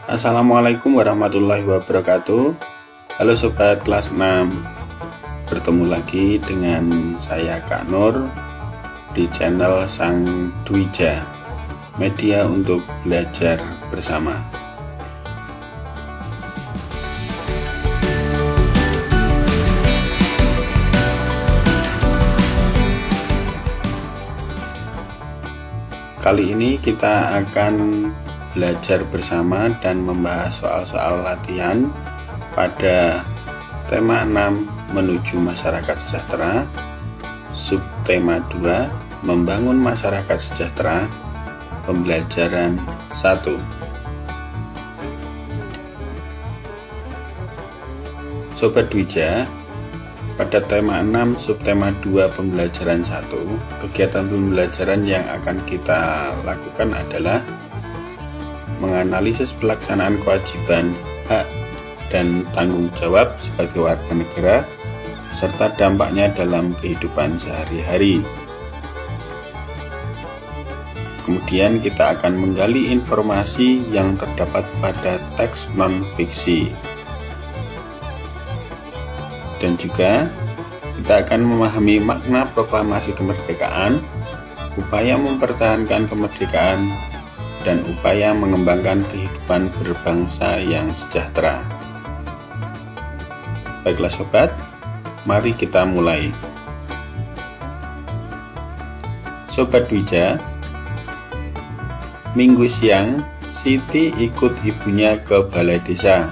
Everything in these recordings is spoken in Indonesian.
Assalamualaikum warahmatullahi wabarakatuh. Halo sobat kelas 6. Bertemu lagi dengan saya Kak Nur di channel Sang Dwija, media untuk belajar bersama. Kali ini kita akan belajar bersama dan membahas soal-soal latihan pada tema 6 menuju masyarakat sejahtera, subtema 2 membangun masyarakat sejahtera, pembelajaran 1. Sobat Dwija, pada tema 6 subtema 2 pembelajaran 1, kegiatan pembelajaran yang akan kita lakukan adalah menganalisis pelaksanaan kewajiban, hak, dan tanggung jawab sebagai warga negara serta dampaknya dalam kehidupan sehari-hari. Kemudian kita akan menggali informasi yang terdapat pada teks non-fiksi. Dan juga kita akan memahami makna proklamasi kemerdekaan, upaya mempertahankan kemerdekaan, dan upaya mengembangkan kehidupan berbangsa yang sejahtera. Baiklah sobat, mari kita mulai. Sobat Dwija, minggu siang Siti ikut ibunya ke balai desa.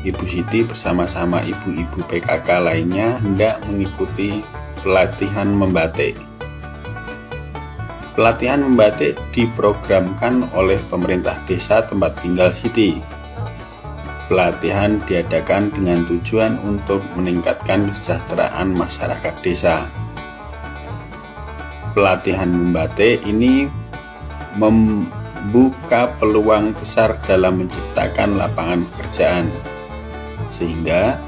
Ibu Siti bersama-sama ibu-ibu PKK lainnya hendak mengikuti pelatihan membatik. Pelatihan membatik diprogramkan oleh pemerintah desa tempat tinggal Siti. Pelatihan diadakan dengan tujuan untuk meningkatkan kesejahteraan masyarakat desa. Pelatihan membatik ini membuka peluang besar dalam menciptakan lapangan pekerjaan, sehingga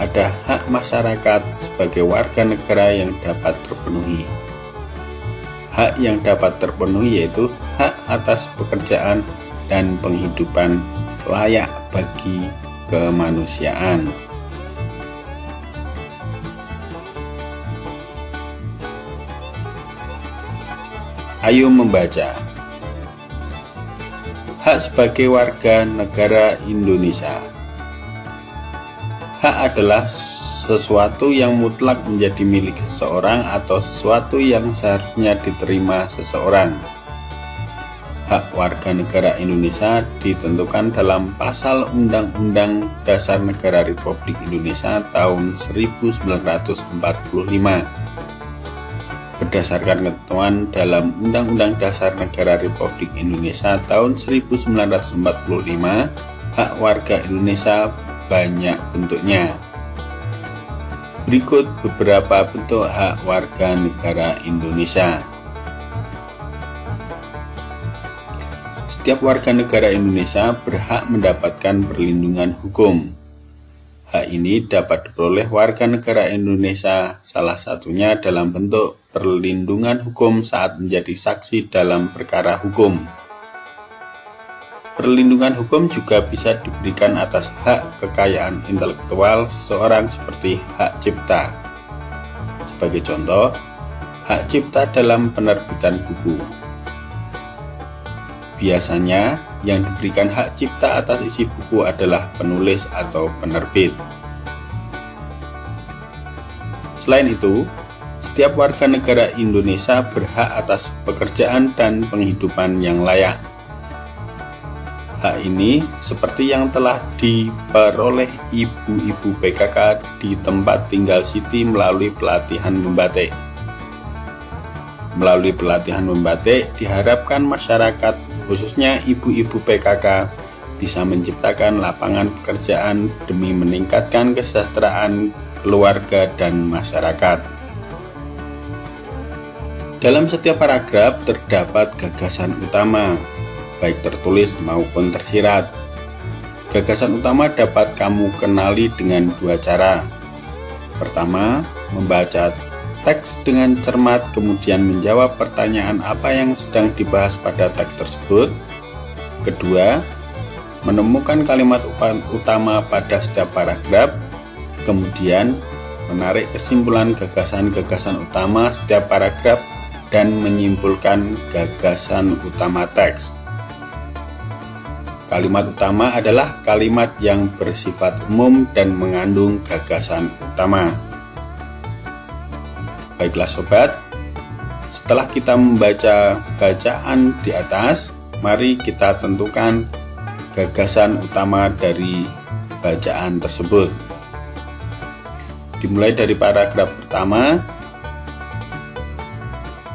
ada hak masyarakat sebagai warga negara yang dapat terpenuhi. Hak yang dapat terpenuhi yaitu hak atas pekerjaan dan penghidupan layak bagi kemanusiaan. Ayo membaca. Hak sebagai warga negara Indonesia. Hak adalah sesuatu yang mutlak menjadi milik seseorang atau sesuatu yang seharusnya diterima seseorang. Hak warga negara Indonesia ditentukan dalam Pasal Undang-Undang Dasar Negara Republik Indonesia tahun 1945. Berdasarkan ketentuan dalam Undang-Undang Dasar Negara Republik Indonesia tahun 1945, hak warga Indonesia banyak bentuknya. Berikut beberapa bentuk hak warga negara Indonesia. Setiap warga negara Indonesia berhak mendapatkan perlindungan hukum. Hak ini dapat diperoleh warga negara Indonesia salah satunya dalam bentuk perlindungan hukum saat menjadi saksi dalam perkara hukum. Perlindungan hukum juga bisa diberikan atas hak kekayaan intelektual seseorang seperti hak cipta. Sebagai contoh, hak cipta dalam penerbitan buku. Biasanya, yang diberikan hak cipta atas isi buku adalah penulis atau penerbit. Selain itu, setiap warga negara Indonesia berhak atas pekerjaan dan penghidupan yang layak. Hak ini seperti yang telah diperoleh ibu-ibu PKK di tempat tinggal Siti melalui pelatihan membatik. Melalui pelatihan membatik, diharapkan masyarakat, khususnya ibu-ibu PKK, bisa menciptakan lapangan pekerjaan demi meningkatkan kesejahteraan keluarga dan masyarakat. Dalam setiap paragraf terdapat gagasan utama, baik tertulis maupun tersirat. Gagasan utama dapat kamu kenali dengan dua cara. Pertama, membaca teks dengan cermat kemudian menjawab pertanyaan apa yang sedang dibahas pada teks tersebut. Kedua, menemukan kalimat utama pada setiap paragraf, kemudian menarik kesimpulan gagasan-gagasan utama setiap paragraf dan menyimpulkan gagasan utama teks. Kalimat utama adalah kalimat yang bersifat umum dan mengandung gagasan utama. Baiklah sobat, setelah kita membaca bacaan di atas, mari kita tentukan gagasan utama dari bacaan tersebut. Dimulai dari paragraf pertama,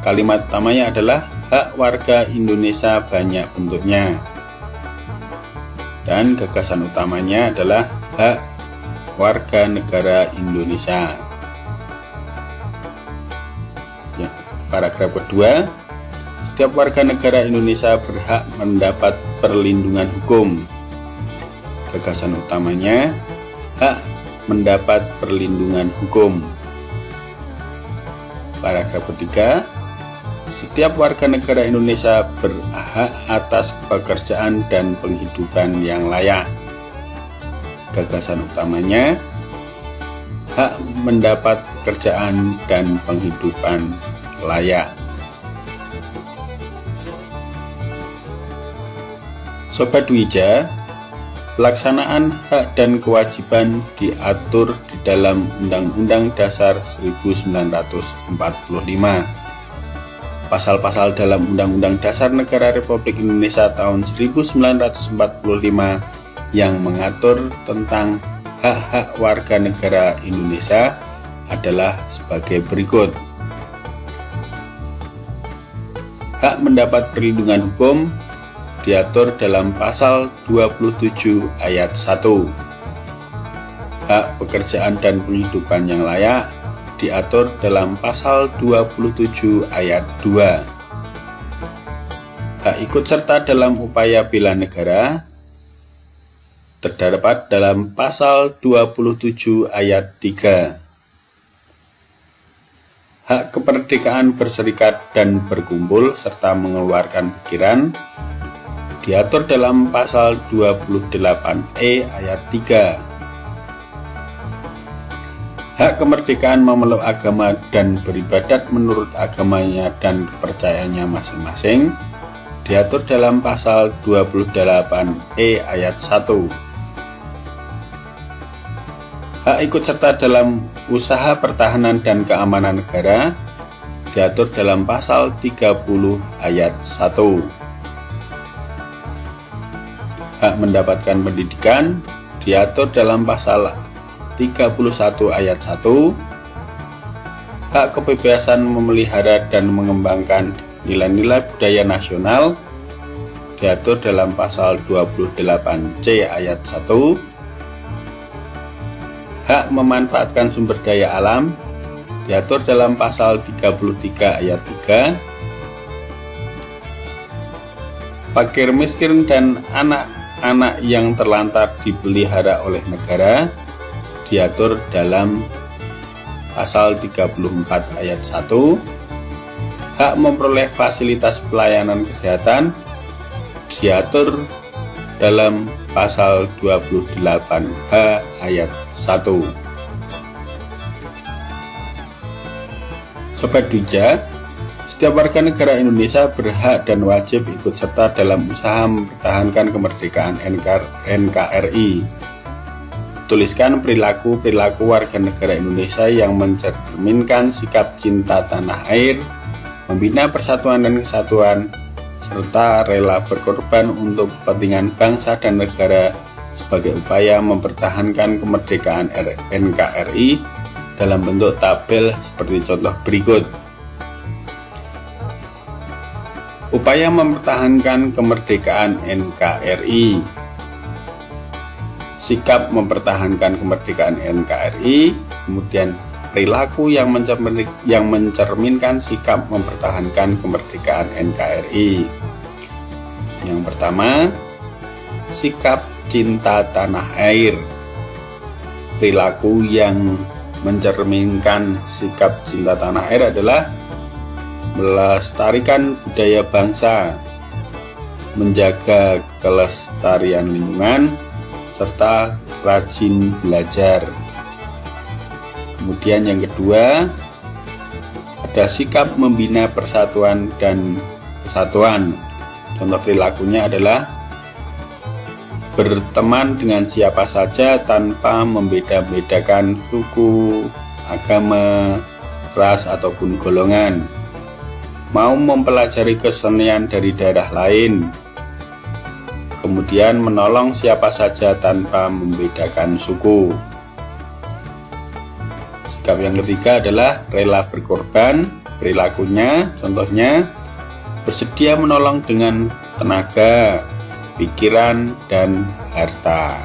kalimat utamanya adalah hak warga Indonesia banyak bentuknya. Dan gagasan utamanya adalah hak warga negara Indonesia. Ya, paragraf kedua, setiap warga negara Indonesia berhak mendapat perlindungan hukum. Gagasan utamanya hak mendapat perlindungan hukum. Paragraf ketiga, setiap warga negara Indonesia berhak atas pekerjaan dan penghidupan yang layak. Gagasan utamanya hak mendapat pekerjaan dan penghidupan layak. Sobat Dwija, pelaksanaan hak dan kewajiban diatur di dalam Undang-Undang Dasar 1945. Pasal-pasal dalam Undang-Undang Dasar Negara Republik Indonesia tahun 1945 yang mengatur tentang hak-hak warga negara Indonesia adalah sebagai berikut. Hak mendapat perlindungan hukum diatur dalam pasal 27 ayat 1. Hak pekerjaan dan penghidupan yang layak diatur dalam pasal 27 ayat 2. Hak ikut serta dalam upaya bela negara terdapat dalam pasal 27 ayat 3. Hak kemerdekaan berserikat dan berkumpul serta mengeluarkan pikiran diatur dalam pasal 28E ayat 3. Hak kemerdekaan memeluk agama dan beribadat menurut agamanya dan kepercayaannya masing-masing diatur dalam pasal 28E ayat 1. Hak ikut serta dalam usaha pertahanan dan keamanan negara diatur dalam pasal 30 ayat 1. Hak mendapatkan pendidikan diatur dalam pasal 31 ayat 1. Hak kebebasan memelihara dan mengembangkan nilai-nilai budaya nasional diatur dalam pasal 28C ayat 1. Hak memanfaatkan sumber daya alam diatur dalam pasal 33 ayat 3. Fakir miskin dan anak-anak yang terlantar dipelihara oleh negara diatur dalam pasal 34 ayat 1. Hak memperoleh fasilitas pelayanan kesehatan diatur dalam pasal 28H ayat 1. Sobat Dwija, setiap warga negara Indonesia berhak dan wajib ikut serta dalam usaha mempertahankan kemerdekaan NKRI. Tuliskan perilaku-perilaku warga negara Indonesia yang mencerminkan sikap cinta tanah air, membina persatuan dan kesatuan, serta rela berkorban untuk kepentingan bangsa dan negara sebagai upaya mempertahankan kemerdekaan NKRI dalam bentuk tabel seperti contoh berikut. Upaya mempertahankan kemerdekaan NKRI. Sikap mempertahankan kemerdekaan NKRI, kemudian perilaku yang mencerminkan sikap mempertahankan kemerdekaan NKRI. Yang pertama, sikap cinta tanah air. Perilaku yang mencerminkan sikap cinta tanah air adalah melestarikan budaya bangsa, menjaga kelestarian lingkungan, serta rajin belajar. Kemudian yang kedua, ada sikap membina persatuan dan kesatuan. Contoh perilakunya adalah berteman dengan siapa saja tanpa membeda-bedakan suku, agama, ras, ataupun golongan. Mau mempelajari kesenian dari daerah lain. Kemudian menolong siapa saja tanpa membedakan suku. Sikap yang ketiga adalah rela berkorban. Perilakunya, contohnya bersedia menolong dengan tenaga, pikiran, dan harta.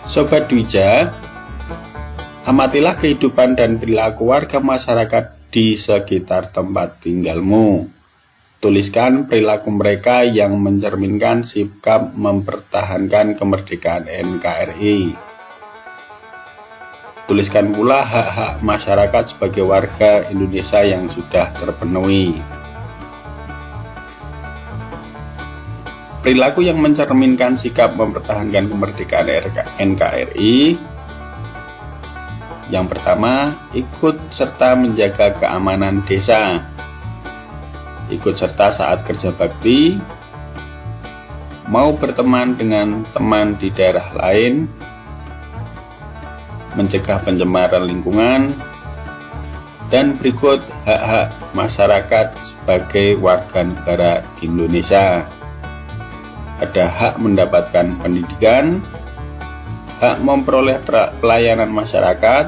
Sobat Dwija, amatilah kehidupan dan perilaku warga masyarakat di sekitar tempat tinggalmu. Tuliskan perilaku mereka yang mencerminkan sikap mempertahankan kemerdekaan NKRI. Tuliskan pula hak-hak masyarakat sebagai warga Indonesia yang sudah terpenuhi. Perilaku yang mencerminkan sikap mempertahankan kemerdekaan NKRI. Yang pertama, ikut serta menjaga keamanan desa. Ikut serta saat kerja bakti, mau berteman dengan teman di daerah lain, mencegah pencemaran lingkungan, dan berikut hak-hak masyarakat sebagai warga negara Indonesia. Ada hak mendapatkan pendidikan, hak memperoleh pelayanan masyarakat,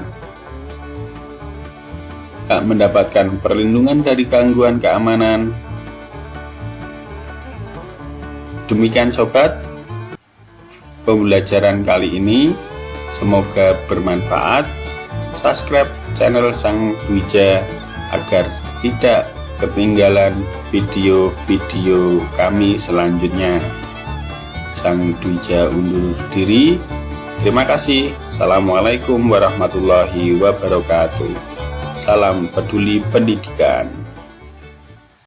hak mendapatkan perlindungan dari gangguan keamanan. Demikian sobat, pembelajaran kali ini semoga bermanfaat. Subscribe channel Sang Dwija agar tidak ketinggalan video-video kami selanjutnya. Sang Dwija undur diri. Terima kasih. Assalamualaikum warahmatullahi wabarakatuh. Salam peduli pendidikan.